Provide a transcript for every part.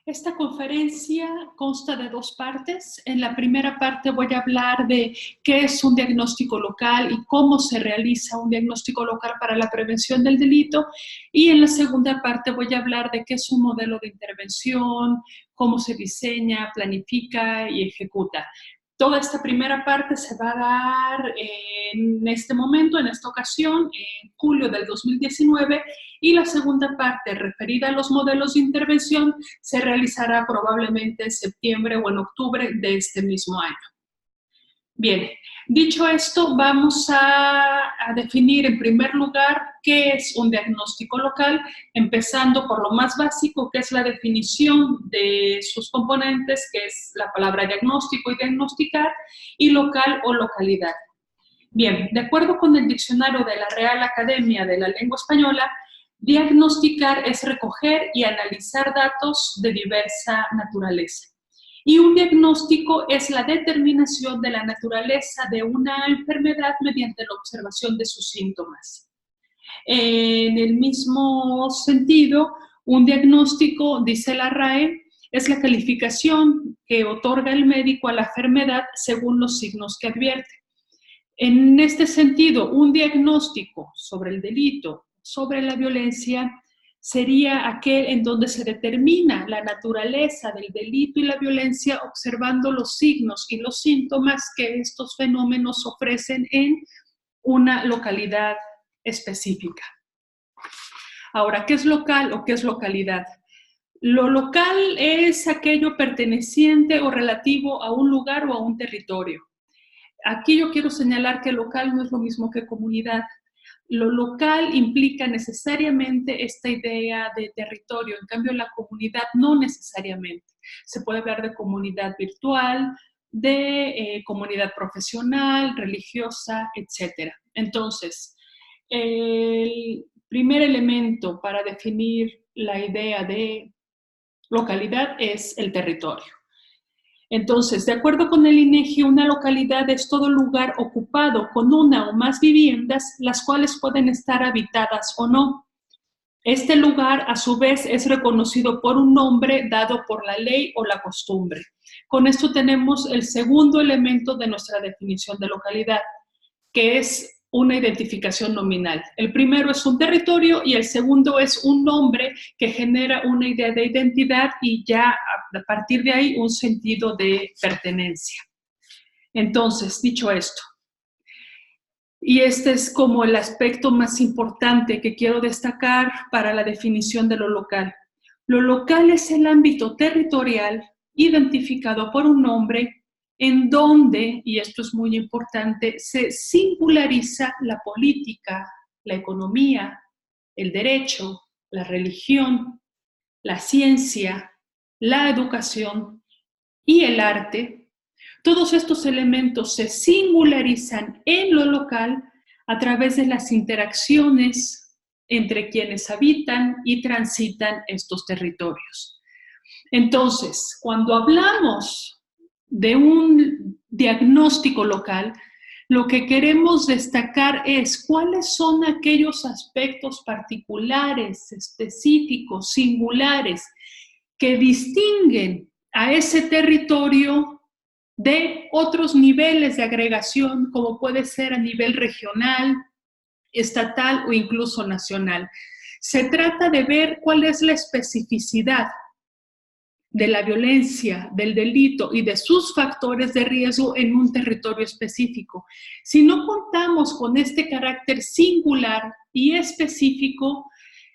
Esta conferencia consta de dos partes. En la primera parte voy a hablar de qué es un diagnóstico local y cómo se realiza un diagnóstico local para la prevención del delito. Y en la segunda parte voy a hablar de qué es un modelo de intervención, cómo se diseña, planifica y ejecuta. Toda esta primera parte se va a dar en este momento, en esta ocasión, en julio del 2019, y la segunda parte, referida a los modelos de intervención, se realizará probablemente en septiembre o en octubre de este mismo año. Bien, dicho esto, vamos a definir en primer lugar qué es un diagnóstico local, empezando por lo más básico, que es la definición de sus componentes, que es la palabra diagnóstico y diagnosticar, y local o localidad. Bien, de acuerdo con el diccionario de la Real Academia de la Lengua Española, diagnosticar es recoger y analizar datos de diversa naturaleza. Y un diagnóstico es la determinación de la naturaleza de una enfermedad mediante la observación de sus síntomas. En el mismo sentido, un diagnóstico, dice la RAE, es la calificación que otorga el médico a la enfermedad según los signos que advierte. En este sentido, un diagnóstico sobre el delito, sobre la violencia, sería aquel en donde se determina la naturaleza del delito y la violencia observando los signos y los síntomas que estos fenómenos ofrecen en una localidad específica. Ahora, ¿qué es local o qué es localidad? Lo local es aquello perteneciente o relativo a un lugar o a un territorio. Aquí yo quiero señalar que local no es lo mismo que comunidad. Lo local implica necesariamente esta idea de territorio, en cambio la comunidad no necesariamente. Se puede hablar de comunidad virtual, de comunidad profesional, religiosa, etc. Entonces, el primer elemento para definir la idea de localidad es el territorio. Entonces, de acuerdo con el INEGI, una localidad es todo lugar ocupado con una o más viviendas, las cuales pueden estar habitadas o no. Este lugar, a su vez, es reconocido por un nombre dado por la ley o la costumbre. Con esto tenemos el segundo elemento de nuestra definición de localidad, que es una identificación nominal. El primero es un territorio y el segundo es un nombre que genera una idea de identidad y ya a partir de ahí un sentido de pertenencia. Entonces, dicho esto, y este es como el aspecto más importante que quiero destacar para la definición de lo local. Lo local es el ámbito territorial identificado por un nombre en donde, y esto es muy importante, se singulariza la política, la economía, el derecho, la religión, la ciencia, la educación y el arte. Todos estos elementos se singularizan en lo local a través de las interacciones entre quienes habitan y transitan estos territorios. Entonces, cuando hablamos de un diagnóstico local, lo que queremos destacar es cuáles son aquellos aspectos particulares, específicos, singulares, que distinguen a ese territorio de otros niveles de agregación, como puede ser a nivel regional, estatal o incluso nacional. Se trata de ver cuál es la especificidad de la violencia, del delito y de sus factores de riesgo en un territorio específico. Si no contamos con este carácter singular y específico,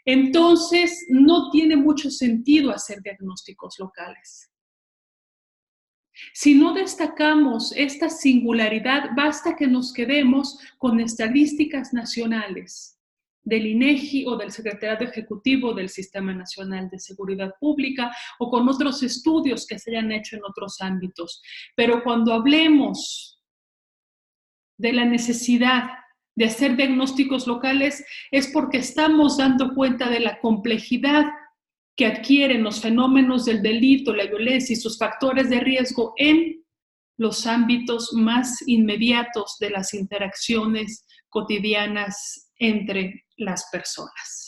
entonces no tiene mucho sentido hacer diagnósticos locales. Si no destacamos esta singularidad, basta que nos quedemos con estadísticas nacionales del INEGI o del Secretariado Ejecutivo del Sistema Nacional de Seguridad Pública o con otros estudios que se hayan hecho en otros ámbitos. Pero cuando hablemos de la necesidad de hacer diagnósticos locales es porque estamos dando cuenta de la complejidad que adquieren los fenómenos del delito, la violencia y sus factores de riesgo en los ámbitos más inmediatos de las interacciones cotidianas entre las personas.